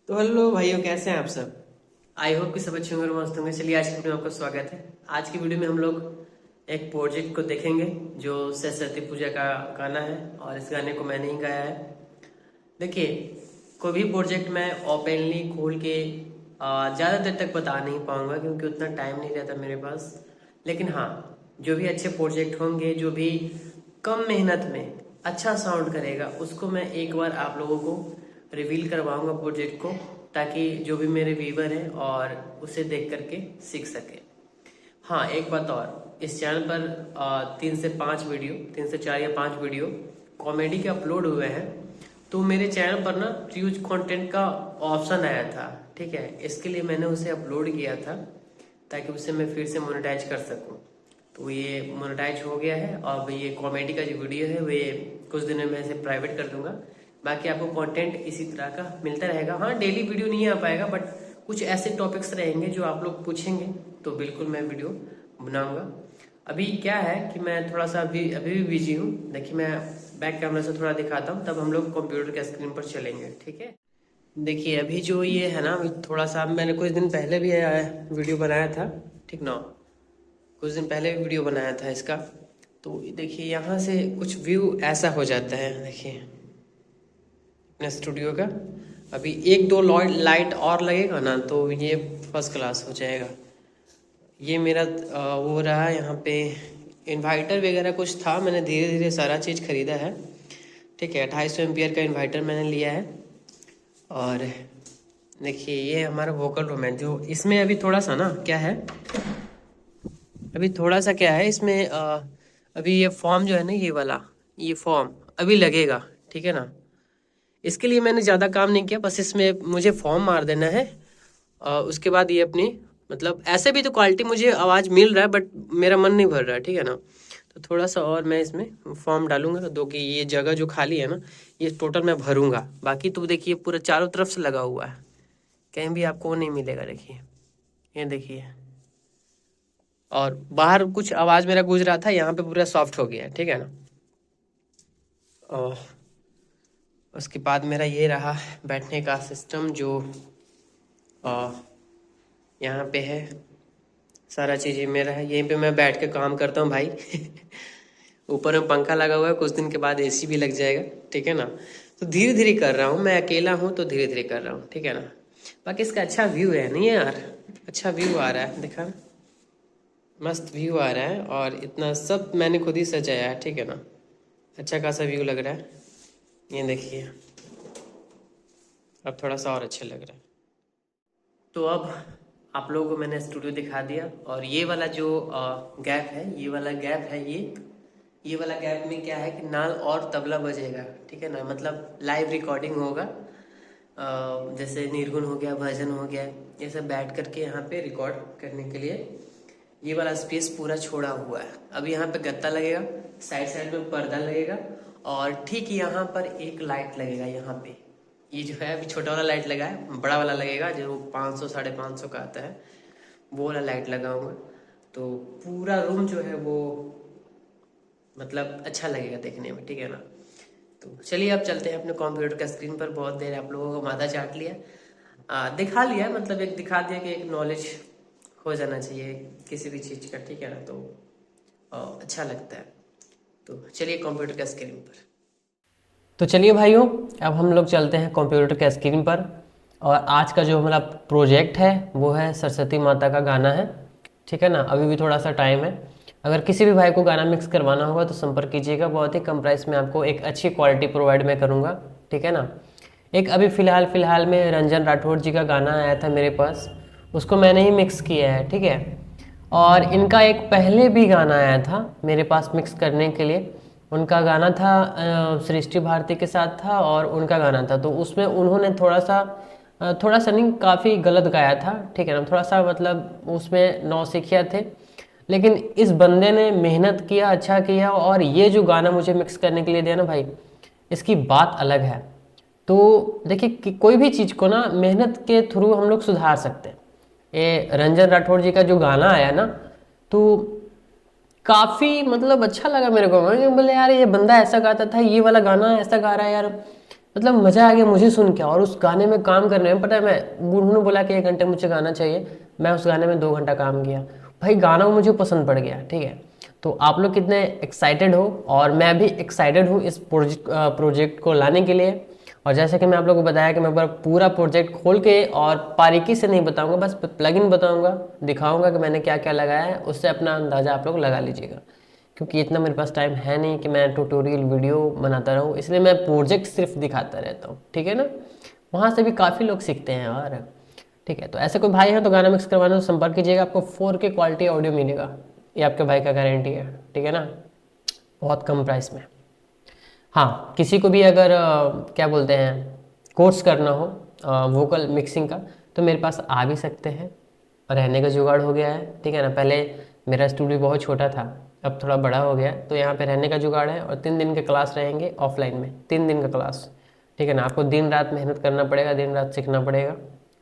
तो हेलो भाइयों, कैसे हैं आप सब। आई होप कि सब अच्छे होंगे और मस्त होंगे। चलिए आज की वीडियो में आपका स्वागत है। आज की वीडियो में हम लोग एक प्रोजेक्ट को देखेंगे जो सरस्वती पूजा का गाना है और इस गाने को मैंने ही गाया है। देखिए, कोई भी प्रोजेक्ट मैं ओपनली खोल के ज़्यादा देर तक बता नहीं पाऊंगा क्योंकि उतना टाइम नहीं रहता मेरे पास। लेकिन हाँ, जो भी अच्छे प्रोजेक्ट होंगे, जो भी कम मेहनत में अच्छा साउंड करेगा, उसको मैं एक बार आप लोगों को रिवील करवाऊंगा प्रोजेक्ट को, ताकि जो भी मेरे व्यूवर हैं और उसे देख करके सीख सके। हाँ, एक बात और, इस चैनल पर 3 से 4 या 5 वीडियो कॉमेडी के अपलोड हुए हैं। तो मेरे चैनल पर ना यूज कंटेंट का ऑप्शन आया था, ठीक है। इसके लिए मैंने उसे अपलोड किया था ताकि उसे मैं फिर से मोनेटाइज कर सकूं। तो ये मोनेटाइज हो गया है। और ये कॉमेडी का जो वीडियो है वे कुछ दिनों में इसे प्राइवेट कर दूंगा। बाकी आपको कंटेंट इसी तरह का मिलता रहेगा। हाँ, डेली वीडियो नहीं आ पाएगा, बट कुछ ऐसे टॉपिक्स रहेंगे जो आप लोग पूछेंगे तो बिल्कुल मैं वीडियो बनाऊंगा। अभी क्या है कि मैं थोड़ा सा अभी अभी भी बिजी हूँ। देखिए, मैं बैक कैमरा से थोड़ा दिखाता हूँ, तब हम लोग कंप्यूटर के स्क्रीन पर चलेंगे, ठीक है। देखिए, अभी जो ये है ना, अभी थोड़ा सा मैंने कुछ दिन पहले भी वीडियो बनाया था, ठीक ना। कुछ दिन पहले भी वीडियो बनाया था इसका। तो देखिए, यहाँ से कुछ व्यू ऐसा हो जाता है। देखिए अपने स्टूडियो का, अभी एक दो लाइट और लगेगा ना तो ये फर्स्ट क्लास हो जाएगा। ये मेरा वो रहा यहाँ पे। इन्वर्टर वगैरह कुछ था, मैंने धीरे धीरे सारा चीज़ खरीदा है, ठीक है। 250 एम्पियर का इन्वर्टर मैंने लिया है। और देखिए, ये हमारा वोकल रूम है। जो इसमें अभी थोड़ा सा ना क्या है, अभी थोड़ा सा क्या है इसमें अभी ये फॉर्म जो है ना, ये वाला, ये फॉर्म अभी लगेगा, ठीक है ना। इसके लिए मैंने ज़्यादा काम नहीं किया, बस इसमें मुझे फॉर्म मार देना है। उसके बाद ये अपनी, मतलब ऐसे भी तो क्वालिटी मुझे आवाज़ मिल रहा है, बट मेरा मन नहीं भर रहा है, ठीक है ना। तो थोड़ा सा और मैं इसमें फॉर्म डालूंगा तो कि ये जगह जो खाली है ना, ये टोटल मैं भरूंगा। बाकी तो देखिए पूरा चारों तरफ से लगा हुआ है, कहीं भी आपको वो नहीं मिलेगा। देखिए, ये देखिए। और बाहर कुछ आवाज़ मेरा गूंज रहा था, यहाँ पे पूरा सॉफ्ट हो गया है, ठीक है ना। और उसके बाद मेरा ये रहा बैठने का सिस्टम, जो आ, यहाँ पे है। सारा चीज़ ये मेरा है, यहीं पे मैं बैठ के काम करता हूँ भाई। ऊपर में पंखा लगा हुआ है, कुछ दिन के बाद एसी भी लग जाएगा, ठीक है ना। तो धीरे धीरे कर रहा हूँ, मैं अकेला हूँ तो धीरे धीरे कर रहा हूँ, ठीक है ना। बाकी इसका अच्छा व्यू है, नहीं है यार, अच्छा व्यू आ रहा है, देखा, मस्त व्यू आ रहा है। और इतना सब मैंने खुद ही सजाया है, ठीक है ना। अच्छा खासा व्यू लग रहा है, ये देखिए। अब थोड़ा सा और अच्छा लग रहा है। तो अब आप लोगों को मैंने स्टूडियो दिखा दिया। और ये वाला जो गैप है, ये वाला गैप है, ये वाला गैप में क्या है कि नाल और तबला बजेगा, ठीक है ना। मतलब लाइव रिकॉर्डिंग होगा। जैसे निर्गुण हो गया, भजन हो गया, ये सब बैठ करके यहाँ पे रिकॉर्ड करने के लिए ये वाला स्पेस पूरा छोड़ा हुआ है। अब यहाँ पे गत्ता लगेगा, साइड साइड में पर्दा लगेगा, और ठीक यहाँ पर एक लाइट लगेगा। यहाँ पे ये जो है अभी छोटा वाला लाइट लगा है, बड़ा वाला लगेगा जो 500 550 का आता है, वो वाला लाइट लगाऊंगा। तो पूरा रूम जो है वो मतलब अच्छा लगेगा देखने में, ठीक है ना। तो चलिए अब चलते हैं अपने कंप्यूटर का स्क्रीन पर। बहुत देर आप लोगों को माथा चाट लिया, दिखा लिया, मतलब एक दिखा दिया कि एक नॉलेज हो जाना चाहिए किसी भी चीज़ का, ठीक है ना। तो अच्छा लगता है। तो चलिए कंप्यूटर का स्क्रीन पर। तो चलिए भाइयों, अब हम लोग चलते हैं कंप्यूटर के स्क्रीन पर। और आज का जो हमारा प्रोजेक्ट है वो है सरस्वती माता का गाना है, ठीक है ना। अभी भी थोड़ा सा टाइम है। अगर किसी भी भाई को गाना मिक्स करवाना होगा तो संपर्क कीजिएगा। बहुत ही कम प्राइस में आपको एक अच्छी क्वालिटी प्रोवाइड मैं करूँगा, ठीक है ना। एक अभी फ़िलहाल में रंजन राठौड़ जी का गाना आया था मेरे पास, उसको मैंने ही मिक्स किया है, ठीक है। और इनका एक पहले भी गाना आया था मेरे पास मिक्स करने के लिए। उनका गाना था सृष्टि भारती के साथ था, और उनका गाना था, तो उसमें उन्होंने थोड़ा सा नहीं, काफ़ी गलत गाया था, ठीक है ना। थोड़ा सा मतलब उसमें नौसिखिया थे। लेकिन इस बंदे ने मेहनत किया, अच्छा किया, और ये जो गाना मुझे मिक्स करने के लिए दिया ना भाई, इसकी बात अलग है। तो देखिए कि कोई भी चीज़ को ना मेहनत के थ्रू हम लोग सुधार सकते हैं। ये रंजन राठौड़ जी का जो गाना आया ना, तो काफ़ी मतलब अच्छा लगा मेरे को। मैं बोले यार, ये बंदा ऐसा गाता था, ये वाला गाना ऐसा गा रहा है यार, मतलब मज़ा आ गया मुझे सुन के, और उस गाने में काम करने में, पता है मैं, उन्होंने बोला कि 1 घंटे मुझे गाना चाहिए, मैं उस गाने में 2 घंटा काम किया भाई, गाना मुझे पसंद पड़ गया। ठीक है, तो आप लोग कितने एक्साइटेड हो, और मैं भी एक्साइटेड हूँ इस प्रोजेक्ट को लाने के लिए। और जैसे कि मैं आप लोगों को बताया कि मैं पूरा प्रोजेक्ट खोल के और बारीकी से नहीं बताऊंगा, बस प्लगइन बताऊंगा, दिखाऊंगा कि मैंने क्या क्या लगाया है, उससे अपना अंदाज़ा आप लोग लगा लीजिएगा। क्योंकि इतना मेरे पास टाइम है नहीं कि मैं ट्यूटोरियल वीडियो बनाता रहूँ, इसलिए मैं प्रोजेक्ट सिर्फ दिखाता रहता हूँ। ठीक है ना, वहाँ से भी काफ़ी लोग सीखते हैं यार। ठीक है, तो ऐसे कोई भाई हैं तो गाना मिक्स करवाना तो संपर्क कीजिएगा, आपको 4K क्वालिटी ऑडियो मिलेगा, ये आपके भाई का गारंटी है। ठीक है ना, बहुत कम प्राइस में। हाँ, किसी को भी अगर क्या बोलते हैं कोर्स करना हो वोकल मिक्सिंग का, तो मेरे पास आ भी सकते हैं, रहने का जुगाड़ हो गया है। ठीक है ना, पहले मेरा स्टूडियो बहुत छोटा था, अब थोड़ा बड़ा हो गया, तो यहाँ पे रहने का जुगाड़ है, और 3 दिन के क्लास रहेंगे ऑफलाइन में, 3 दिन का क्लास। ठीक है ना, आपको दिन रात मेहनत करना पड़ेगा, दिन रात सीखना पड़ेगा।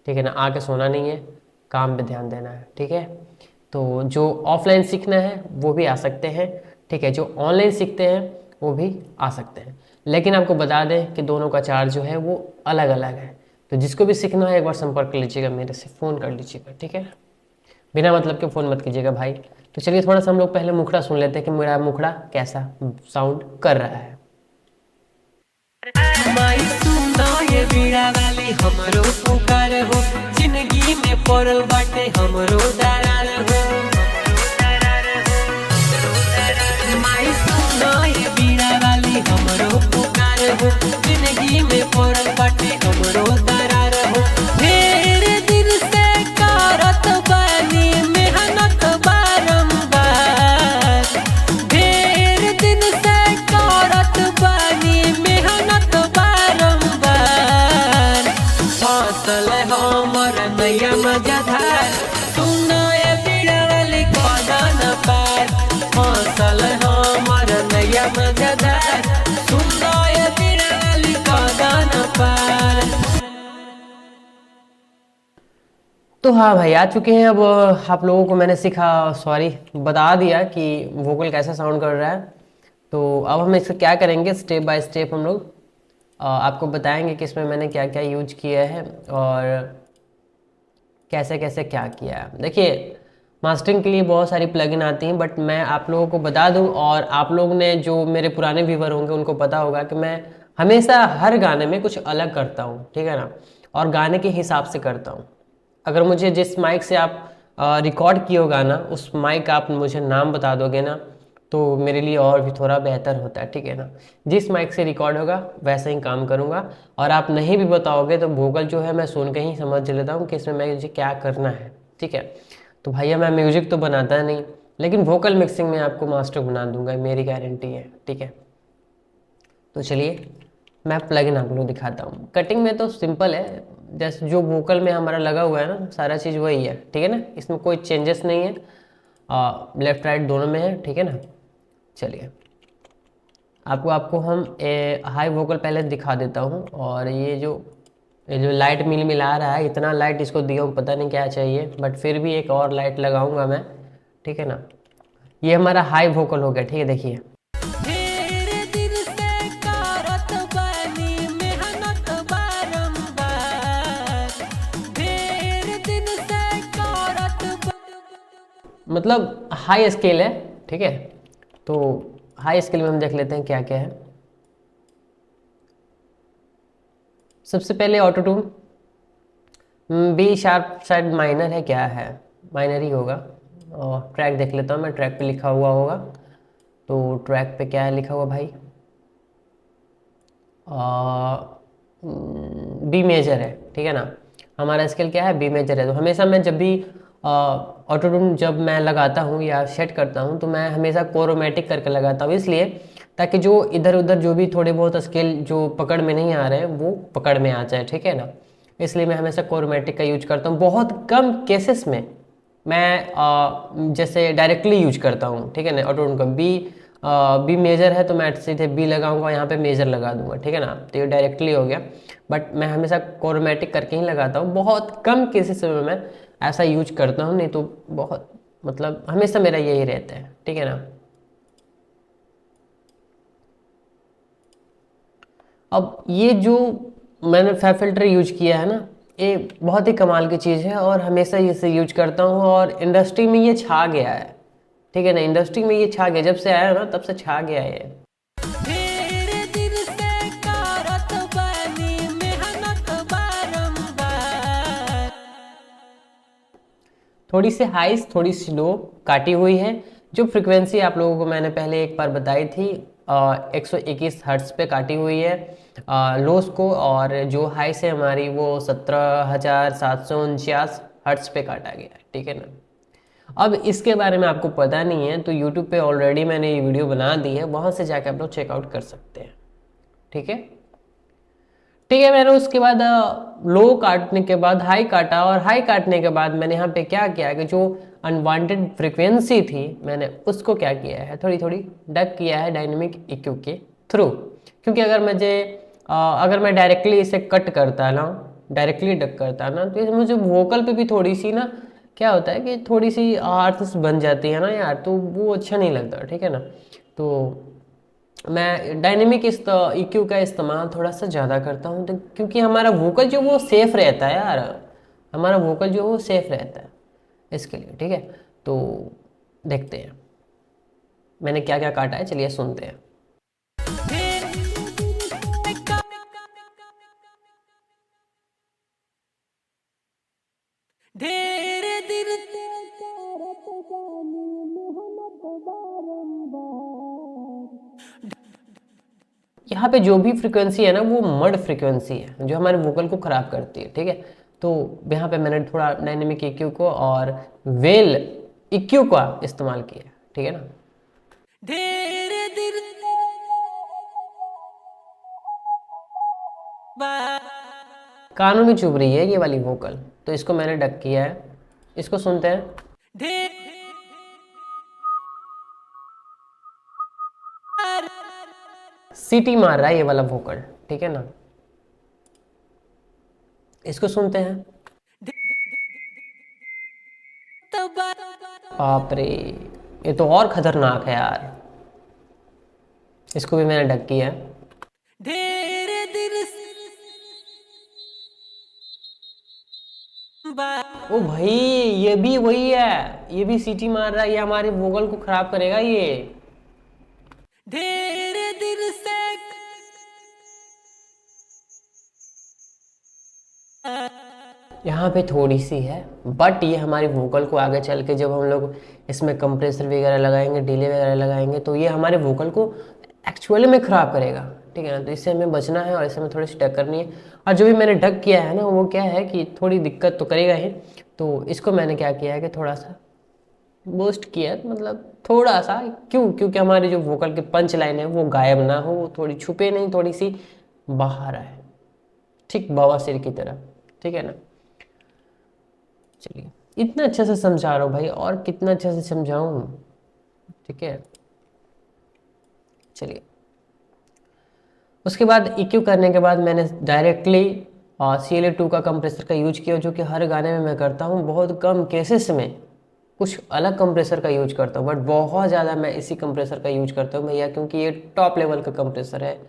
ठीक है ना, आके सोना नहीं है, काम पे ध्यान देना है। ठीक है, तो जो ऑफलाइन सीखना है वो भी आ सकते हैं। ठीक है, जो ऑनलाइन सीखते हैं वो भी आ सकते हैं, लेकिन आपको बता दें कि दोनों का चार्ज जो है वो अलग अलग है। तो जिसको भी सीखना है एक बार संपर्क कर लीजिएगा, मेरे से फ़ोन कर लीजिएगा। ठीक है, बिना मतलब के फ़ोन मत कीजिएगा भाई। तो चलिए थोड़ा सा हम लोग पहले मुखड़ा सुन लेते हैं कि मेरा मुखड़ा कैसा साउंड कर रहा है। माई सुनो ये बीड़ा वाली हमरो पुकार हो, जिंदगी में पड़ल बाटे हमरो दरार हो। माई सुनो ये बीड़ा वाली हमरो पुकार हो, जिंदगी में पड़ल बाटे हमरो दरार हो। ढेर दिन से करत बानी मेहनत बारंबार, ढेर दिन से करत बानी मेहनत बारंबार। फसल हमर नैया मजधार, सुनो ये बीड़ा वाली कदन पार। फसल हमर नैया मजधार, सुनो ये बीड़ा वाली कदन पार। तो हाँ भाई, आ चुके हैं। अब आप लोगों को मैंने बता दिया कि वोकल कैसा साउंड कर रहा है। तो अब हम इसको क्या करेंगे, स्टेप बाय स्टेप हम लोग आपको बताएंगे कि इसमें मैंने क्या क्या यूज किया है और कैसे कैसे क्या किया है। देखिए, मास्टरिंग के लिए बहुत सारी प्लगइन आती हैं, बट मैं आप लोगों को बता दूं, और आप लोग ने जो मेरे पुराने व्यूवर होंगे उनको पता होगा कि मैं हमेशा हर गाने में कुछ अलग करता हूं। ठीक है ना, और गाने के हिसाब से करता हूं। अगर मुझे जिस माइक से आप रिकॉर्ड किए हो गाना, उस माइक आप मुझे नाम बता दोगे ना, तो मेरे लिए और भी थोड़ा बेहतर होता है। ठीक है ना, जिस माइक से रिकॉर्ड होगा वैसे ही काम करूँगा, और आप नहीं भी बताओगे तो वोकल जो है मैं सुन के ही समझ लेता हूँ कि इसमें मुझे क्या करना है। ठीक है, तो भैया मैं म्यूजिक तो बनाता नहीं, लेकिन वोकल मिक्सिंग में आपको मास्टर बना दूंगा, मेरी गारंटी है। ठीक है, तो चलिए मैं प्लगइन आप लोग दिखाता हूँ। कटिंग में तो सिंपल है, जैसे जो वोकल में हमारा लगा हुआ है ना, सारा चीज़ वही है। ठीक है ना, इसमें कोई चेंजेस नहीं है, लेफ्ट राइट दोनों में है। ठीक है ना, चलिए आपको हम हाई वोकल पहले दिखा देता हूँ। और ये जो लाइट मिला रहा है, इतना लाइट इसको दिया हूँ, पता नहीं क्या चाहिए, बट फिर भी एक और लाइट लगाऊंगा मैं। ठीक है ना, ये हमारा हाई वोकल हो गया। ठीक है, देखिए मतलब हाई स्केल है। ठीक है, तो हाई स्केल में हम देख लेते हैं क्या क्या है। सबसे पहले ऑटो ट्यून, बी शार्प शायद माइनर है, क्या है, माइनर ही होगा। और ट्रैक देख लेता हूँ मैं, ट्रैक पे लिखा हुआ होगा। तो ट्रैक पे क्या है लिखा हुआ भाई, बी मेजर है। ठीक है ना, हमारा स्केल क्या है, बी मेजर है। तो हमेशा मैं जब भी ऑटो ट्यून जब मैं लगाता हूँ या सेट करता हूँ, तो मैं हमेशा क्रोमैटिक करके लगाता हूँ, इसलिए ताकि जो इधर उधर जो भी थोड़े बहुत स्केल जो पकड़ में नहीं आ रहे हैं वो पकड़ में आ जाए। ठीक है ना, इसलिए मैं हमेशा क्रोमैटिक का यूज करता हूँ। बहुत कम केसेस में मैं जैसे डायरेक्टली यूज करता हूँ। ठीक है ना, ऑटो ट्यून का बी मेजर है तो मैं सीधे बी लगाऊंगा, यहाँ पे मेजर लगा दूंगा। ठीक है ना, तो ये डायरेक्टली हो गया, बट मैं हमेशा क्रोमैटिक करके ही लगाता हूँ। बहुत कम केसेस में मैं ऐसा यूज करता हूँ, नहीं तो बहुत मतलब हमेशा मेरा यही रहता है। ठीक है ना, अब ये जो मैंने फैब फिल्टर यूज किया है ना, ये बहुत ही कमाल की चीज़ है और हमेशा इसे यूज करता हूँ और इंडस्ट्री में ये छा गया है, ठीक है ना। इंडस्ट्री में ये छा गया, जब से आया है ना तब से छा गया है ये। थोड़ी सी हाइस थोड़ी सी लो काटी हुई है। जो फ्रिक्वेंसी आप लोगों को मैंने पहले एक बार बताई थी 121 हर्ट्ज पे काटी हुई है लोस को, और जो हाइस है हमारी वो 17,749 हर्ट्ज पे काटा गया है, ठीक है ना। अब इसके बारे में आपको पता नहीं है तो यूट्यूब पे ऑलरेडी मैंने ये वीडियो बना दी है, वहाँ से जाके आप लोग चेकआउट कर सकते हैं, ठीक है। ठीक है, मैंने उसके बाद लो काटने के बाद हाई काटा, और हाई काटने के बाद मैंने यहाँ पे क्या किया कि जो अनवांटेड फ्रिक्वेंसी थी मैंने उसको क्या किया है, थोड़ी थोड़ी डक किया है डायनेमिक EQ के थ्रू। क्योंकि अगर मैं डायरेक्टली इसे कट करता ना, डायरेक्टली डक करता ना, तो मुझे वोकल पे भी थोड़ी सी ना क्या होता है कि थोड़ी सी आर्ट्स बन जाती है ना यार, तो वो अच्छा नहीं लगता, ठीक है ना। तो मैं डायनेमिक EQ का इस्तेमाल थोड़ा सा ज़्यादा करता हूँ, तो क्योंकि हमारा वोकल जो वो सेफ रहता है यार, हमारा वोकल जो वो सेफ रहता है इसके लिए, ठीक है। तो देखते हैं मैंने क्या क्या काटा है, चलिए सुनते हैं। यहाँ पे जो भी फ्रिक्वेंसी है ना वो मड फ्रिक्वेंसी है जो हमारे वोकल को ख़राब करती है, ठीक है। तो यहाँ पे मैंने थोड़ा डायनेमिक EQ को और वेल EQ का इस्तेमाल किया, ठीक है ना। कानों में चुभ रही है ये वाली वोकल, तो इसको मैंने डक किया है, इसको सुनते हैं। सीटी मार रहा है ये वाला वोकल, ठीक है ना। इसको सुनते हैं। बाप रे, ये तो और खतरनाक है यार, इसको भी मैंने डक किया है। ओ भाई, ये भी वही है, ये भी सीटी मार रहा है, ये हमारे वोकल को खराब करेगा ये। यहाँ पे थोड़ी सी है, बट ये हमारी वोकल को आगे चल के जब हम लोग इसमें कंप्रेसर वगैरह लगाएंगे, डिले वगैरह लगाएंगे, तो ये हमारे वोकल को एक्चुअली में ख़राब करेगा, ठीक है ना। तो इससे हमें बचना है और इससे हमें थोड़ी सी डक करनी है। और जो भी मैंने डक किया है ना वो क्या है कि थोड़ी दिक्कत तो करेगा ही, तो इसको मैंने क्या किया है कि थोड़ा सा बूस्ट किया, मतलब थोड़ा सा, क्योंकि हमारी जो वोकल के पंच लाइन है वो गायब ना हो, वो थोड़ी छुपे नहीं, थोड़ी सी बाहर आए, ठीक बवासीर की तरह, ठीक है ना। चलिए, इतना अच्छे से समझा रहा हूँ भाई, और कितना अच्छे से समझाऊँ, ठीक है। चलिए, उसके बाद EQ करने के बाद मैंने डायरेक्टली CLA2 का कंप्रेसर का यूज किया, जो कि हर गाने में मैं करता हूँ। बहुत कम केसेस में कुछ अलग कंप्रेसर का यूज करता हूँ, बट बहुत ज़्यादा मैं इसी कंप्रेसर का यूज करता हूँ भैया, क्योंकि ये टॉप लेवल का कंप्रेसर है,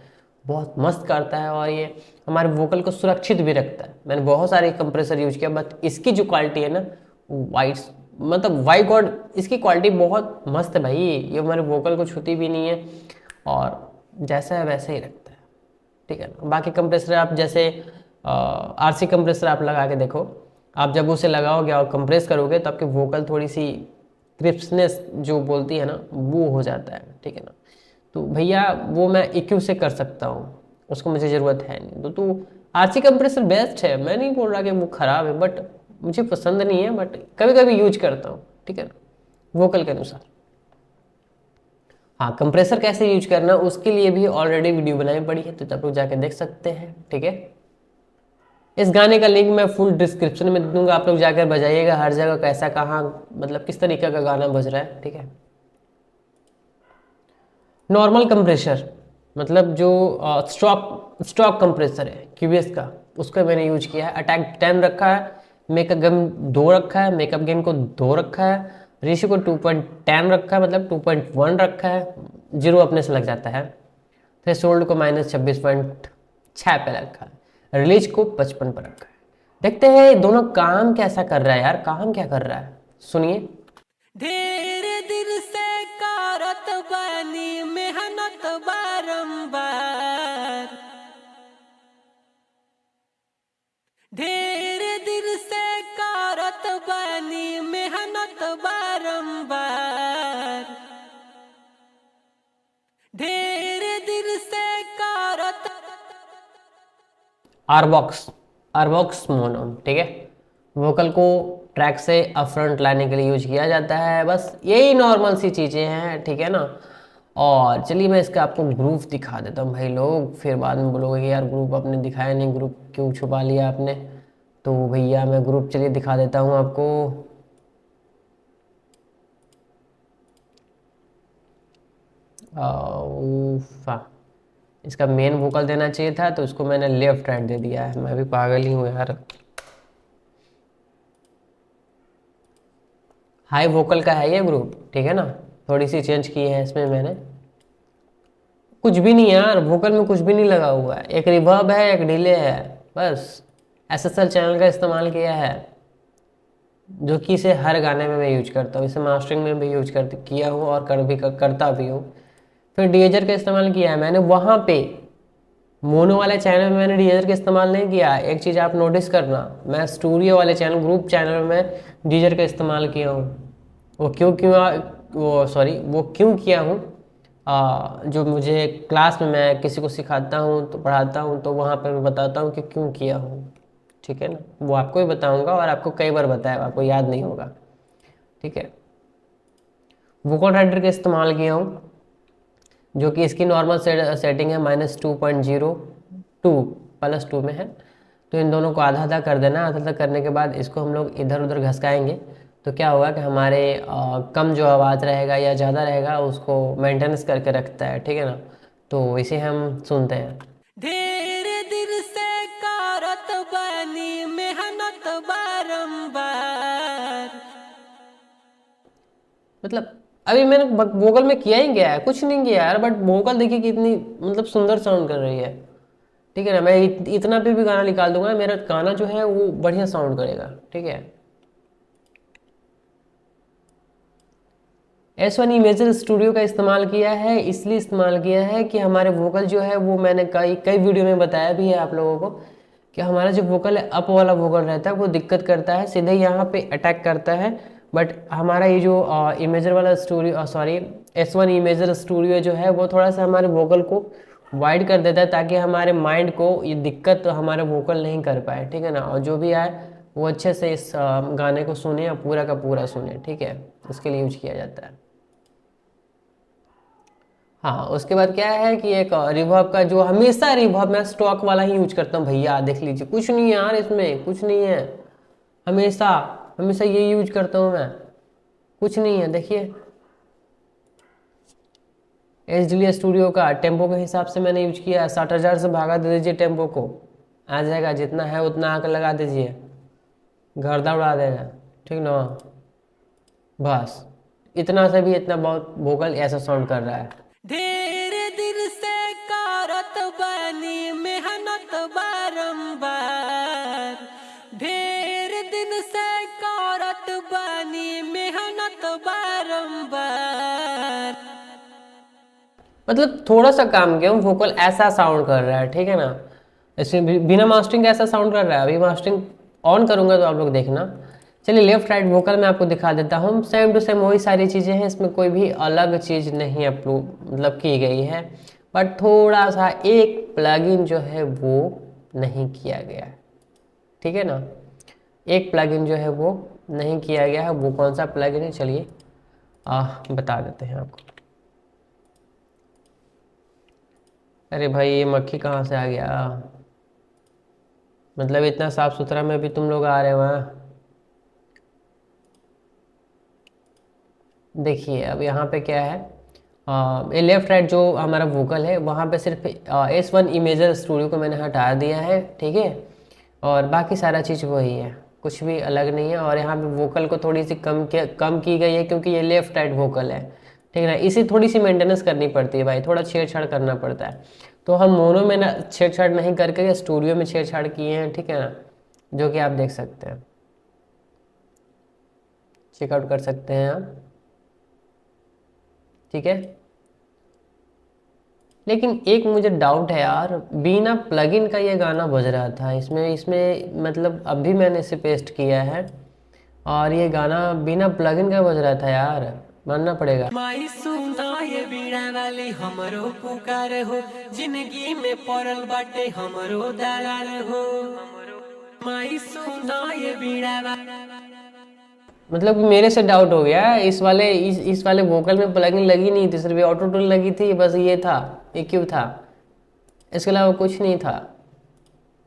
बहुत मस्त करता है और ये हमारे वोकल को सुरक्षित भी रखता है। मैंने बहुत सारे कंप्रेसर यूज किया, बट इसकी जो क्वालिटी है ना वाई गॉड, इसकी क्वालिटी बहुत मस्त है भाई। ये हमारे वोकल को छूती भी नहीं है और जैसा है वैसे ही रखता है, ठीक है ना। बाकी कंप्रेसर आप जैसे RC कंप्रेसर आप लगा के देखो, आप जब उसे लगाओगे और कंप्रेस करोगे तो आपकी वोकल थोड़ी सी क्रिस्पनेस जो बोलती है ना वो हो जाता है, ठीक है ना। तो भैया वो मैं EQ से कर सकता हूँ, उसको मुझे ज़रूरत है नहीं। तो RC कंप्रेसर बेस्ट है, मैं नहीं बोल रहा कि वो ख़राब है, बट मुझे पसंद नहीं है, बट कभी कभी यूज करता हूँ, ठीक है ना, वोकल के अनुसार। हाँ, कंप्रेसर कैसे यूज करना उसके लिए भी ऑलरेडी वीडियो बनाई पड़ी है, तो आप लोग जाके देख सकते हैं, ठीक है। इस गाने का लिंक मैं फुल डिस्क्रिप्शन में दे दूंगा, आप लोग जाकर बजाइएगा हर जगह, कैसा कहाँ मतलब किस तरीके का गाना बज रहा है, ठीक है। नॉर्मल कंप्रेसर मतलब जो स्टॉक कंप्रेसर है QBS का, उसका मैंने यूज किया है। अटैक 10 रखा है, मेकअप गेन 2 रखा है, मेकअप गेन को 2 रखा है, रेशियो को 2.10 रखा है, मतलब 2.1 रखा है, 0 अपने से लग जाता है। थ्रेशोल्ड को -26 6 पे रखा है, रिलीज को 55 पर रखा है। देखते हैं ये दोनों काम कैसा कर रहा है यार, काम क्या कर रहा है, सुनिए। ढेर दिन से करत बानी मेहनत बारंबार, ढेर दिन से करत बानी मेहनत बारंबार, ढेर दिन से करत। आरबॉक्स मोनो, ठीक है। वोकल को ट्रैक से अपफ्रंट लाने के लिए यूज किया जाता है, बस यही नॉर्मल सी चीज़ें हैं, ठीक है ना। और चलिए मैं इसका आपको ग्रुप दिखा देता हूँ भाई लोग, फिर बाद में बोलोगे कि यार ग्रुप आपने दिखाया नहीं, ग्रुप क्यों छुपा लिया आपने। तो भैया मैं ग्रुप चलिए दिखा देता हूँ आपको। उफ़ा, इसका मेन वोकल देना चाहिए था तो इसको मैंने लेफ्ट राइट दे दिया है, मैं भी पागल ही हूँ यार। हाई वोकल का है ये ग्रुप, ठीक है ना, थोड़ी सी चेंज की है इसमें मैंने। कुछ भी नहीं यार, वोकल में कुछ भी नहीं लगा हुआ है, एक रिवर्ब है एक डिले है, बस एसएसएल चैनल का इस्तेमाल किया है, जो कि इसे हर गाने में मैं यूज करता हूँ, इसे मास्टरिंग में भी यूज किया हूँ और करता भी हूँ। फिर डीएजर का इस्तेमाल किया है मैंने वहाँ पे, मोनो वाले चैनल में मैंने डीएजर का इस्तेमाल नहीं किया। एक चीज़ आप नोटिस करना, मैं स्टूडियो वाले चैनल ग्रुप चैनल में डीएजर का इस्तेमाल किया हूँ। वो क्यों किया हूँ, जो मुझे क्लास में मैं किसी को सिखाता हूँ तो पढ़ाता हूँ तो वहाँ पे मैं बताता हूँ कि क्यों किया हूँ, ठीक है ना। वो आपको भी बताऊँगा और आपको कई बार बताया, आपको याद नहीं होगा, ठीक है। वोकल राइडर का इस्तेमाल किया हूँ, जो कि इसकी नॉर्मल सेटिंग है -2.02 में है। तो इन दोनों को आधा आधा कर देना, आधा आधा करने के बाद इसको हम लोग इधर उधर घसकाएंगे तो क्या होगा कि हमारे कम जो आवाज़ रहेगा या ज़्यादा रहेगा उसको मेंटेनेंस करके रखता है, ठीक है ना। तो इसे हम सुनते हैं। ढेर दिन से करत बानी मेहनत बारंबार, मतलब अभी मैंने वोकल में किया ही गया है, कुछ नहीं किया यार, बट वोकल देखिए कितनी मतलब सुंदर साउंड कर रही है, ठीक है ना। मैं इतना पे भी गाना निकाल दूंगा, मेरा गाना जो है वो बढ़िया साउंड करेगा, ठीक है। S1 इमेजर स्टूडियो का इस्तेमाल किया है, इसलिए इस्तेमाल किया है कि हमारे वोकल जो है वो मैंने कई कई वीडियो में बताया भी है आप लोगों को कि हमारा जो वोकल है अप वाला वोकल रहता है वो दिक्कत करता है, सीधे यहाँ पे अटैक करता है। बट हमारा ये जो इमेजर वाला स्टूडियो S1 इमेजर स्टूडियो जो है वो थोड़ा सा हमारे वोकल को वाइड कर देता है ताकि हमारे माइंड को ये दिक्कत हमारे वोकल नहीं कर पाए, ठीक है ना। और जो भी आए वो अच्छे से इस गाने को सुने और पूरा का पूरा सुने, ठीक है, उसके लिए यूज किया जाता है। हाँ, उसके बाद क्या है कि एक रिवर्ब का, जो हमेशा रिवर्ब मैं स्टॉक वाला ही यूज करता हूँ भैया, देख लीजिए कुछ नहीं है यार इसमें, कुछ नहीं है, हमेशा हमेशा ये यूज करता हूँ मैं, कुछ नहीं है। देखिए एचडीएल स्टूडियो का टेम्पो के हिसाब से मैंने यूज किया है, 60,000 से भागा दे दीजिए, टेम्पो को आ जाएगा, जितना है उतना आकर लगा दीजिए, गर्दा उड़ा देगा, ठीक ना। बस इतना से भी इतना बहुत वोकल ऐसा साउंड कर रहा है। ढेर दिन से करत बानी मेहनत बारंबार, ढेर दिन से करत बानी मेहनत बारंबार, मतलब थोड़ा सा काम किया हूँ, वोकल ऐसा साउंड कर रहा है, ठीक है ना। इसमें बिना मास्टरिंग ऐसा साउंड कर रहा है, अभी मास्टरिंग ऑन करूँगा तो आप लोग देखना। चलिए लेफ्ट राइट वोकल मैं आपको दिखा देता हूँ, सेम टू सेम वही सारी चीज़ें हैं, इसमें कोई भी अलग चीज़ नहीं अपलोड मतलब की गई है, बट थोड़ा सा एक प्लगइन जो है वो नहीं किया गया है, ठीक है ना। एक प्लगइन जो है वो नहीं किया गया है, वो कौन सा प्लगइन है चलिए बता देते हैं आपको। अरे भाई ये मक्खी कहाँ से आ गया, मतलब इतना साफ सुथरा में भी तुम लोग आ रहे हो वहाँ। देखिए अब यहाँ पे क्या है, ये लेफ्ट राइट जो हमारा वोकल है वहाँ पे सिर्फ S1 इमेजर स्टूडियो को मैंने हटा दिया है, ठीक है, और बाकी सारा चीज़ वही है, कुछ भी अलग नहीं है। और यहाँ पे वोकल को थोड़ी सी कम की गई है क्योंकि ये लेफ्ट राइट वोकल है, ठीक है ना, इसी थोड़ी सी मेंटेनेंस करनी पड़ती है भाई, थोड़ा छेड़छाड़ करना पड़ता है। तो हम मोनो में ना छेड़छाड़ नहीं करके स्टूडियो में छेड़छाड़ किए हैं, ठीक है ना, जो कि आप देख सकते हैं, चेकआउट कर सकते हैं आप, ठीक है। लेकिन एक मुझे डाउट है यार, बिना प्लगइन का ये गाना बज रहा था इसमें इसमें मतलब अभी मैंने इसे पेस्ट किया है और ये गाना बिना प्लगइन का बज रहा था यार, मानना पड़ेगा। माई सुना ये बीड़ा वाली हमरो पुकार हो, जिंदगी में पड़ल बाटे हमरो दरार हो। माई सुना ये बीड़ा मतलब मेरे से डाउट हो गया है, इस वाले वोकल में प्लगइन लगी नहीं थी, सिर्फ ऑटो ट्यून लगी थी, बस ये था, ये क्यों था, इसके अलावा कुछ नहीं था।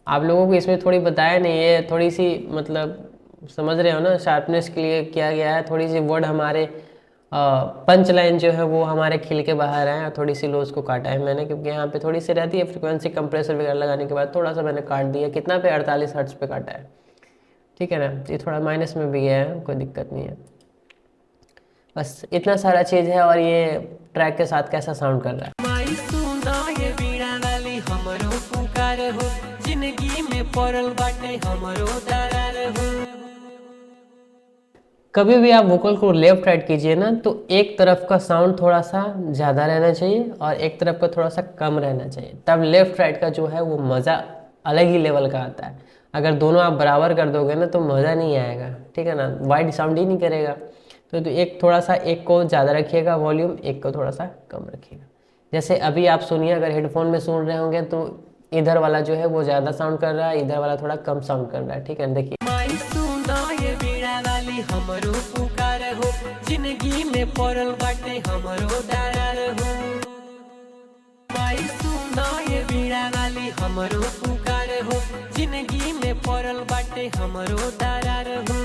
आप लोगों को इसमें थोड़ी बताया नहीं, ये थोड़ी सी मतलब समझ रहे हो ना, शार्पनेस के लिए किया गया है, थोड़ी सी वर्ड हमारे पंच लाइन जो है वो हमारे खिल के बाहर आए, थोड़ी सी लो उसको काटा है मैंने, क्योंकि यहाँ पे थोड़ी सी रहती है फ्रिक्वेंसी, कंप्रेसर वगैरह लगाने के बाद थोड़ा सा मैंने काट दिया। कितना पे 48 हर्ट्ज पे काटा है, ठीक है ना, ये थोड़ा माइनस में भी गया है, कोई दिक्कत नहीं है। बस इतना सारा चीज़ है। और ये ट्रैक के साथ कैसा साउंड कर रहा है, माई सुना ये बीड़ा वाली हमरो पुकार हो, जिंदगी में पड़ल बाटे हमरो दरार हो। कभी भी आप वोकल को लेफ्ट राइट कीजिए ना, तो एक तरफ का साउंड थोड़ा सा ज़्यादा रहना चाहिए और एक तरफ का थोड़ा सा कम रहना चाहिए, तब लेफ्ट राइट का जो है वो मज़ा अलग ही लेवल का आता है। अगर दोनों आप बराबर कर दोगे ना तो मज़ा नहीं आएगा, ठीक है ना, वाइड साउंड ही नहीं करेगा। तो एक थोड़ा सा, एक को ज़्यादा रखिएगा वॉल्यूम, एक को थोड़ा सा कम रखिएगा। जैसे अभी आप सुनिए, अगर हेडफोन में सुन रहे होंगे तो इधर वाला जो है वो ज़्यादा साउंड कर रहा है, इधर वाला थोड़ा कम साउंड कर रहा है, ठीक है, देखिए। हमरो पुकार हो, जिंदगी में पड़ल बाटे हमरो दरार हो। माई सुना ये बीड़ा वाली हमरो पुकार हो, जिंदगी में पड़ल बाटे हमरो दरार हो।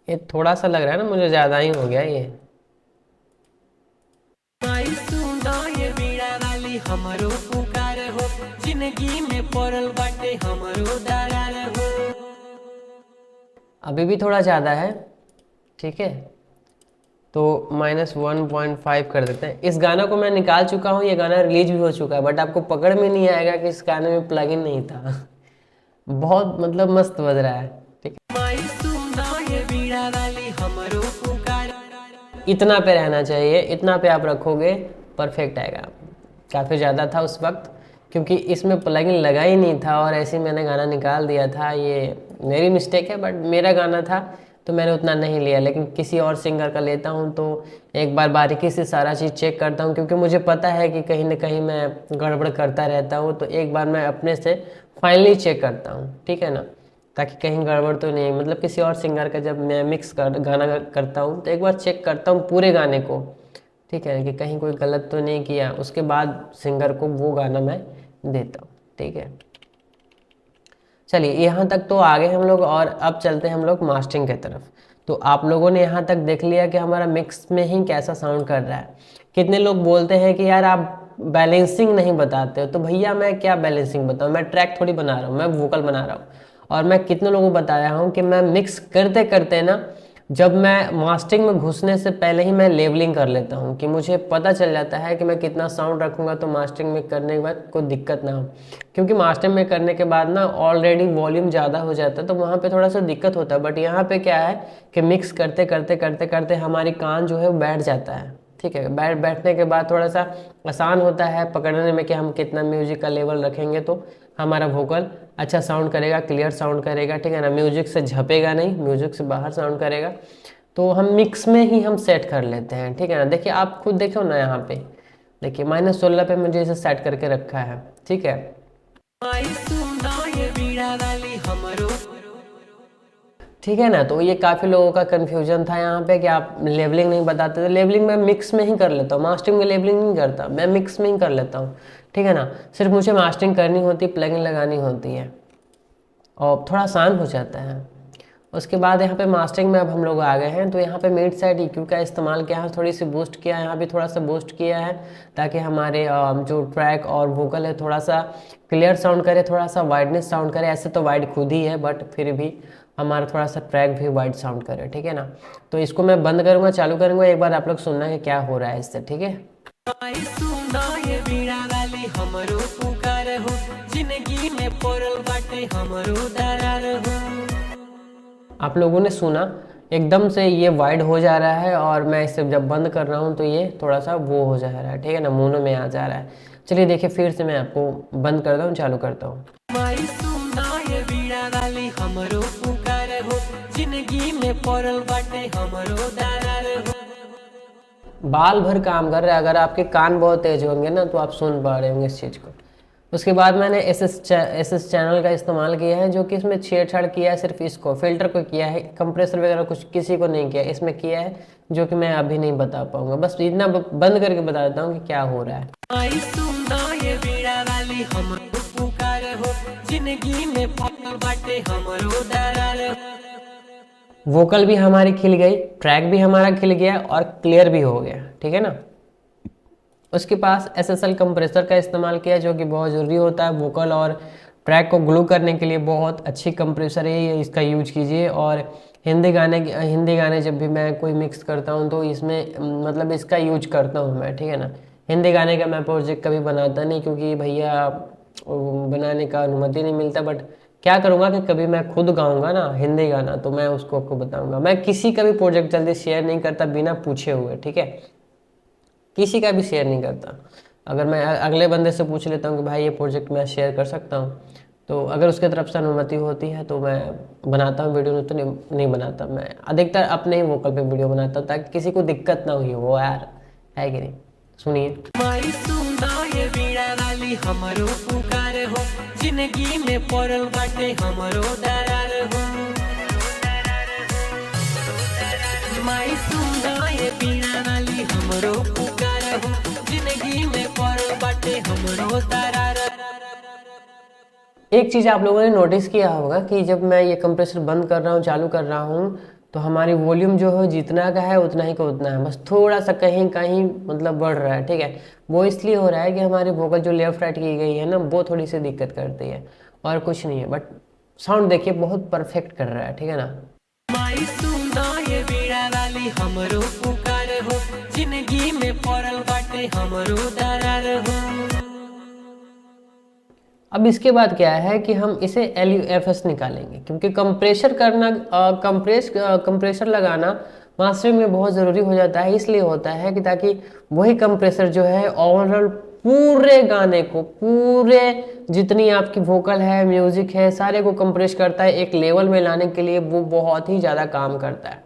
ये थोड़ा सा लग रहा है ना मुझे, ज़्यादा ही हो गया ये। माई सुना ये बीड़ा वाली हमरो पुकार हो, जिंदगी में पड़ल बाटे हमरो दरार हो। अभी भी थोड़ा ज़्यादा है, ठीक है, तो -1.5 कर देते हैं। इस गाना को मैं निकाल चुका हूँ, ये गाना रिलीज भी हो चुका है, बट आपको पकड़ में नहीं आएगा कि इस गाने में प्लगइन नहीं था। बहुत मतलब मस्त बज रहा है, ठीक है। माई सुना ये बीड़ा वाली हमरो पुकार, इतना पे रहना चाहिए, इतना पे आप रखोगे परफेक्ट आएगा। काफ़ी ज़्यादा था उस वक्त, क्योंकि इसमें प्लगइन लगा ही नहीं था और ऐसे ही मैंने गाना निकाल दिया था। ये मेरी मिस्टेक है, बट मेरा गाना था तो मैंने उतना नहीं लिया, लेकिन किसी और सिंगर का लेता हूँ तो एक बार बारीकी से सारा चीज़ चेक करता हूँ, क्योंकि मुझे पता है कि कहीं ना कहीं मैं गड़बड़ करता रहता हूँ, तो एक बार मैं अपने से फाइनली चेक करता हूँ, ठीक है ना, ताकि कहीं गड़बड़ तो नहीं। मतलब किसी और सिंगर का जब मैं गाना करता हूँ तो एक बार चेक करता हूँ पूरे गाने को, ठीक है, कि कहीं कोई गलत तो नहीं किया, उसके बाद सिंगर को वो गाना मैं देता हूँ, ठीक है। चलिए यहाँ तक तो आगे हम लोग, और अब चलते हैं हम लोग मास्टरिंग की तरफ। तो आप लोगों ने यहाँ तक देख लिया कि हमारा मिक्स में ही कैसा साउंड कर रहा है। कितने लोग बोलते हैं कि यार आप बैलेंसिंग नहीं बताते हो, तो भैया मैं क्या बैलेंसिंग बताऊँ, मैं ट्रैक थोड़ी बना रहा हूँ, मैं वोकल बना रहा हूँ। और मैं कितने लोगों को बताया हूँ कि मैं मिक्स करते करते ना, जब मैं मास्टरिंग में घुसने से पहले ही मैं लेवलिंग कर लेता हूँ, कि मुझे पता चल जाता है कि मैं कितना साउंड रखूँगा तो मास्टरिंग में करने के बाद कोई दिक्कत ना हो। क्योंकि मास्टरिंग में करने के बाद ना ऑलरेडी वॉल्यूम ज़्यादा हो जाता है, तो वहाँ पे थोड़ा सा दिक्कत होता है। बट यहाँ पे क्या है कि मिक्स करते करते करते करते हमारी कान जो है वो बैठ जाता है, ठीक है। बैठने के बाद थोड़ा सा आसान होता है पकड़ने में कि हम कितना म्यूजिक का लेवल रखेंगे तो हमारा वोकल अच्छा साउंड करेगा, क्लियर साउंड करेगा, ठीक है ना, म्यूजिक से झपेगा नहीं, म्यूजिक से बाहर साउंड करेगा। तो हम मिक्स में ही हम सेट कर लेते हैं, ठीक है ना। देखिए आप खुद देखो ना, यहाँ पे देखिए -16 पे मुझे इसे सेट करके रखा है, ठीक है। ठीक है ना, तो ये काफ़ी लोगों का कन्फ्यूजन था यहाँ पे कि आप लेवलिंग नहीं बताते। तो लेवलिंग मैं मिक्स में ही कर लेता हूँ, मास्टरिंग में लेवलिंग नहीं करता, मैं मिक्स में ही कर लेता हूँ, ठीक है ना। सिर्फ मुझे मास्टरिंग करनी होती है, प्लगइन लगानी होती है और थोड़ा आसान हो जाता है। उसके बाद यहाँ पे मास्टरिंग में अब हम लोग आ गए हैं, तो यहाँ पे मिड साइड EQ का इस्तेमाल किया है, थोड़ी सी बूस्ट किया है, यहाँ भी थोड़ा सा बूस्ट किया है, ताकि हमारे जो ट्रैक और वोकल है थोड़ा सा क्लियर साउंड करे, थोड़ा सा वाइडनेस साउंड करे। ऐसे तो वाइड खुद ही है, बट फिर भी हमारा थोड़ा सा ट्रैक भी वाइड साउंड करे, ठीक है ना। तो इसको मैं बंद करूँगा, चालू करूँगा, एक बार आप लोग सुनना कि क्या हो रहा है इससे, ठीक है। आप लोगों ने सुना एकदम से ये वाइड हो जा रहा है, और मैं इसे जब बंद कर रहा हूँ तो ये थोड़ा सा वो हो जा रहा है, ठीक है ना, मुँह में आ जा रहा है। चलिए देखिए, फिर से मैं आपको बंद करता हूँ, चालू करता हूँ। बाल भर काम कर रहा है। अगर आपके कान बहुत तेज होंगे ना तो आप सुन पा रहे होंगे इस चीज़ को। उसके बाद मैंने एस चैनल का इस्तेमाल किया है, जो कि इसमें छेड़छाड़ किया है, सिर्फ इसको फिल्टर को किया है, कंप्रेसर वगैरह कुछ किसी को नहीं किया, इसमें किया है, जो कि मैं अभी नहीं बता पाऊंगा। बस इतना बंद करके बता देता हूँ कि क्या हो रहा है। वोकल भी हमारी खिल गई, ट्रैक भी हमारा खिल गया और क्लियर भी हो गया, ठीक है ना। उसके पास SSL कंप्रेसर का इस्तेमाल किया, जो कि बहुत ज़रूरी होता है वोकल और ट्रैक को ग्लू करने के लिए। बहुत अच्छी कंप्रेसर है ये, इसका यूज कीजिए। और हिंदी गाने जब भी मैं कोई मिक्स करता हूँ तो इसमें मतलब इसका यूज करता हूँ मैं, ठीक है ना। हिंदी गाने का मैं प्रोजेक्ट कभी बनाता नहीं, क्योंकि भैया बनाने का अनुमति नहीं मिलता। बट क्या करूँगा कि कभी मैं खुद गाऊँगा ना हिंदी गाना, तो मैं उसको आपको बताऊँगा। मैं किसी का भी प्रोजेक्ट जल्दी शेयर नहीं करता बिना पूछे हुए, ठीक है, किसी का भी शेयर नहीं करता। अगर मैं अगले बंदे से पूछ लेता हूँ कि भाई ये प्रोजेक्ट मैं शेयर कर सकता हूँ, तो अगर उसके तरफ से अनुमति होती है तो मैं बनाता हूँ वीडियो, तो नहीं बनाता। मैं अधिकतर अपने ही वोकल पे वीडियो बनाता हूँ, ताकि किसी को दिक्कत ना हुई हो यार, है कि नहीं। सुनिए। जिंदगी में पड़ल बाटे हमरो दरार हो, माई सुना ये बीड़ा वाली हमरो पुकार हो, जिंदगी में पड़ल बाटे हमरो दरार। एक चीज़ आप लोगों ने नोटिस किया होगा कि जब मैं ये कंप्रेसर बंद कर रहा हूँ, चालू कर रहा हूँ, तो हमारी वॉल्यूम जो है जितना का है उतना ही का उतना है, बस थोड़ा सा कहीं कहीं मतलब बढ़ रहा है, ठीक है। वो इसलिए हो रहा है कि हमारी वोकल जो लेफ्ट राइट की गई है ना, वो थोड़ी सी दिक्कत करती है, और कुछ नहीं है। बट साउंड देखिए बहुत परफेक्ट कर रहा है, ठीक है ना। हमरो पुकार हो, जिंदगी में पड़ल बाटे हमरो दरार हो। अब इसके बाद क्या है कि हम इसे LUFS निकालेंगे, क्योंकि कंप्रेसर करना कंप्रेसर लगाना मास्टरिंग में बहुत ज़रूरी हो जाता है। इसलिए होता है कि ताकि वही कंप्रेसर जो है ओवरऑल पूरे गाने को, पूरे जितनी आपकी वोकल है, म्यूजिक है, सारे को कंप्रेस करता है एक लेवल में लाने के लिए। वो बहुत ही ज़्यादा काम करता है।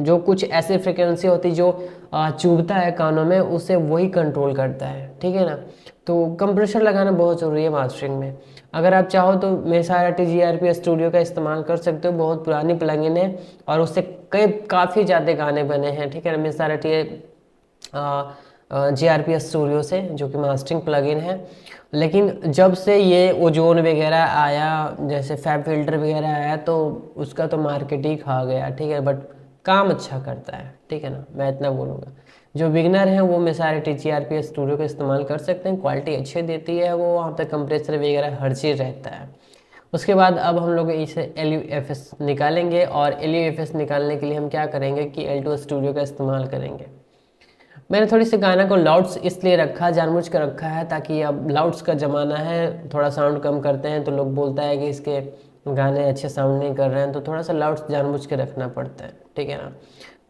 जो कुछ ऐसी फ्रिक्वेंसी होती जो चुभता है कानों में, उसे वही कंट्रोल करता है, ठीक है ना। तो कंप्रेसर लगाना बहुत ज़रूरी है मास्टरिंग में। अगर आप चाहो तो मेसारटी GRP स्टूडियो का इस्तेमाल कर सकते हो, बहुत पुरानी प्लगइन है और उससे काफ़ी ज़्यादा गाने बने हैं, ठीक है ना। मेसारटी GRP स्टूडियो से, जो कि मास्टरिंग प्लगइन है। लेकिन जब से ये ओजोन वगैरह आया, जैसे फैब फिल्टर वगैरह आया, तो उसका तो मार्केट ही खा गया, ठीक है। बट काम अच्छा करता है, ठीक है ना, मैं इतना बोलूँगा। जो बिगनर हैं वो मेसारटी GRP स्टूडियो का इस्तेमाल कर सकते हैं, क्वालिटी अच्छी देती है वो, वहाँ पे कंप्रेसर वगैरह हर चीज़ रहता है। उसके बाद अब हम लोग इसे LUFS निकालेंगे, और LUFS निकालने के लिए हम क्या करेंगे कि L2 स्टूडियो का इस्तेमाल करेंगे। मैंने थोड़ी सी गाना को लाउड्स इसलिए रखा, जानबूझ कर रखा है, ताकि अब लाउड्स का ज़माना है, थोड़ा साउंड कम करते हैं तो लोग बोलता है कि इसके गाने अच्छे साउंड नहीं कर रहे हैं, तो थोड़ा सा लाउड्स जानबूझ के रखना पड़ता है, ठीक है ना।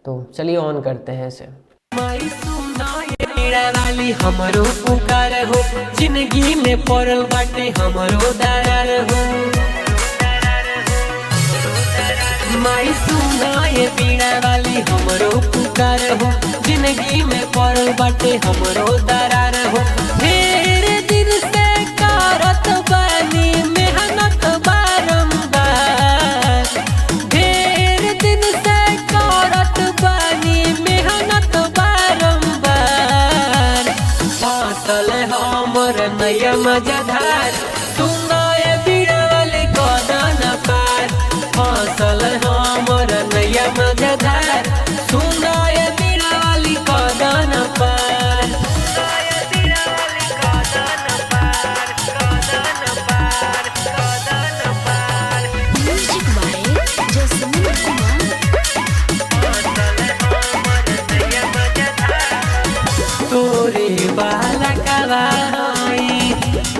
तो चलिए ऑन करते हैं इसे। हमरो पुकार हो, जिंदगी में पड़ल बाटे हमरो दरार हो, माई सुना ये बीड़ा वाली हमरो पुकार हो, जिंदगी में पड़ल बाटे हमरो दरार हो। ढेर दिन से करत बानी मेहनत बारंबार, ढेर दिन से करत बानी मेहनत बारंबार, फासल हमर नया मजेदार, सुना ये बीड़ा वाली कदन पार, फासल हमर नया मजेदार, सुना ये बीड़ा वाली कदन पार, सुना ये बीड़ा वाली कदन पार, कदन पार, कदन पार। म्यूजिक बाय जस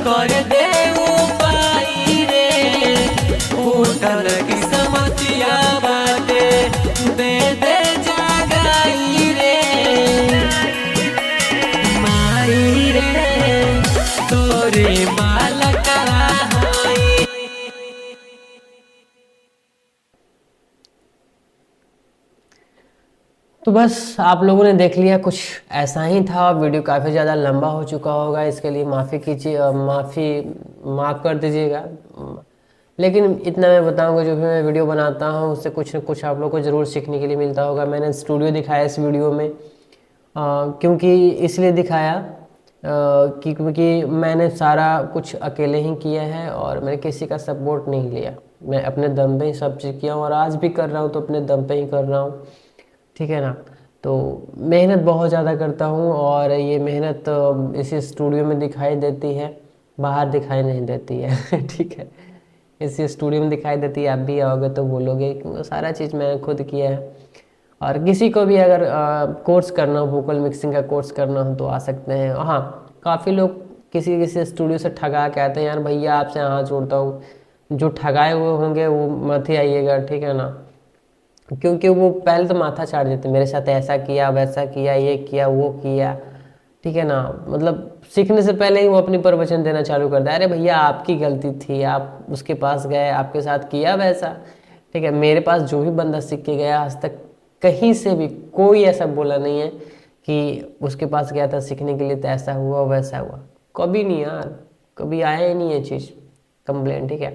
कर दे उपाय रे, उठल की समतिया बाटे दे दे जगाई रे, माई रे तोरे बालका होई। तो बस आप लोगों ने देख लिया, कुछ ऐसा ही था। वीडियो काफ़ी ज़्यादा लंबा हो चुका होगा, इसके लिए माफ़ी कीजिए, माफ़ कर दीजिएगा। लेकिन इतना मैं बताऊंगा, जो भी मैं वीडियो बनाता हूँ उससे कुछ न कुछ आप लोगों को ज़रूर सीखने के लिए मिलता होगा। मैंने स्टूडियो दिखाया इस वीडियो में, क्योंकि इसलिए दिखाया क्योंकि मैंने सारा कुछ अकेले ही किया है और मैंने किसी का सपोर्ट नहीं लिया। मैं अपने दम पे ही सब चीज़ किया हूँ और आज भी कर रहा हूँ तो अपने दम पे ही कर रहा हूँ, ठीक है ना। तो मेहनत बहुत ज़्यादा करता हूँ और ये मेहनत इसी स्टूडियो में दिखाई देती है, बाहर दिखाई नहीं देती है ठीक है, इसी स्टूडियो में दिखाई देती है। आप भी आओगे तो बोलोगे कि सारा चीज़ मैंने खुद किया है। और किसी को भी अगर कोर्स करना हो, वोकल मिक्सिंग का कोर्स करना हो तो आ सकते हैं। हाँ, काफ़ी लोग किसी किसी स्टूडियो से ठगा के आते हैं, यार भैया आपसे हाथ जोड़ता हूँ, जो ठगाए हुए होंगे वो मत ही आइएगा, ठीक है ना। क्योंकि वो पहले तो माथा चाट देते, मेरे साथ ऐसा किया वैसा किया, ये किया वो किया, ठीक है ना। मतलब सीखने से पहले ही वो अपनी प्रवचन देना चालू कर दिया, अरे भैया आपकी गलती थी, आप उसके पास गए, आपके साथ किया वैसा, ठीक है। मेरे पास जो भी बंदा सीख के गया आज तक कहीं से भी कोई ऐसा बोला नहीं है कि उसके पास गया था सीखने के लिए तो ऐसा हुआ वैसा हुआ, कभी नहीं यार, कभी आया ही नहीं है चीज़ कंप्लेंट, ठीक है।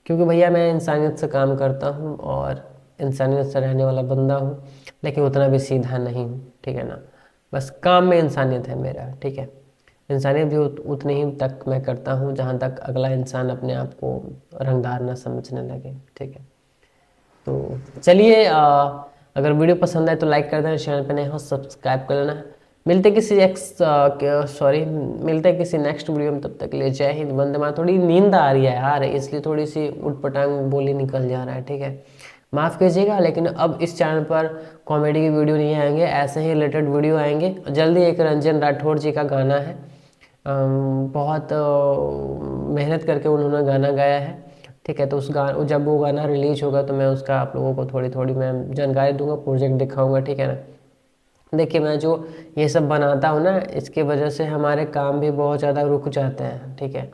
क्योंकि भैया मैं इंसानियत से काम करता हूँ और इंसानियत से रहने वाला बंदा हूँ, लेकिन उतना भी सीधा नहीं हूँ, ठीक है ना। बस काम में इंसानियत है मेरा, ठीक है। इंसानियत भी उतनी ही तक मैं करता हूँ जहाँ तक अगला इंसान अपने आप को रंगदार ना समझने लगे, ठीक है। तो चलिए, अगर वीडियो पसंद आए तो लाइक कर देना, चैनल पे नए हो सब्सक्राइब कर लेना। मिलते किसी नेक्स्ट वीडियो में, तब तक के लिए जय हिंद, वंदे मातरम। थोड़ी नींद आ रही है यार, इसलिए थोड़ी सी उटपटांग बोली निकल जा रहा है, ठीक है, माफ़ कीजिएगा। लेकिन अब इस चैनल पर कॉमेडी की वीडियो नहीं आएंगे, ऐसे ही रिलेटेड वीडियो आएंगे। जल्दी एक रंजन राठौड़ जी का गाना है, बहुत मेहनत करके उन्होंने गाना गाया है, ठीक है। तो उस गाना, जब वो गाना रिलीज होगा तो मैं उसका आप लोगों को थोड़ी थोड़ी मैं जानकारी दूंगा, प्रोजेक्ट दिखाऊंगा, ठीक है ना। देखिए मैं जो ये सब बनाता हूँ ना, इसकी वजह से हमारे काम भी बहुत ज़्यादा रुक जाते हैं, ठीक है।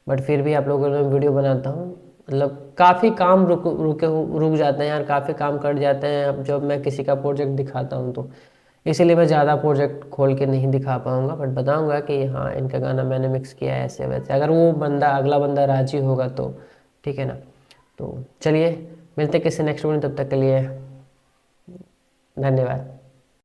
बट फिर भी आप लोगों को मैं वीडियो बनाता हूँ, मतलब काफ़ी काम रुक जाते हैं यार, काफ़ी काम कट जाते हैं अब जब मैं किसी का प्रोजेक्ट दिखाता हूँ तो। इसीलिए मैं ज़्यादा प्रोजेक्ट खोल के नहीं दिखा पाऊँगा, बट बताऊँगा कि हाँ इनका गाना मैंने मिक्स किया है ऐसे वैसे, अगर वो बंदा अगला बंदा राजी होगा तो, ठीक है ना। तो चलिए मिलते किसी नेक्स्ट वीडियो, तब तक के लिए धन्यवाद।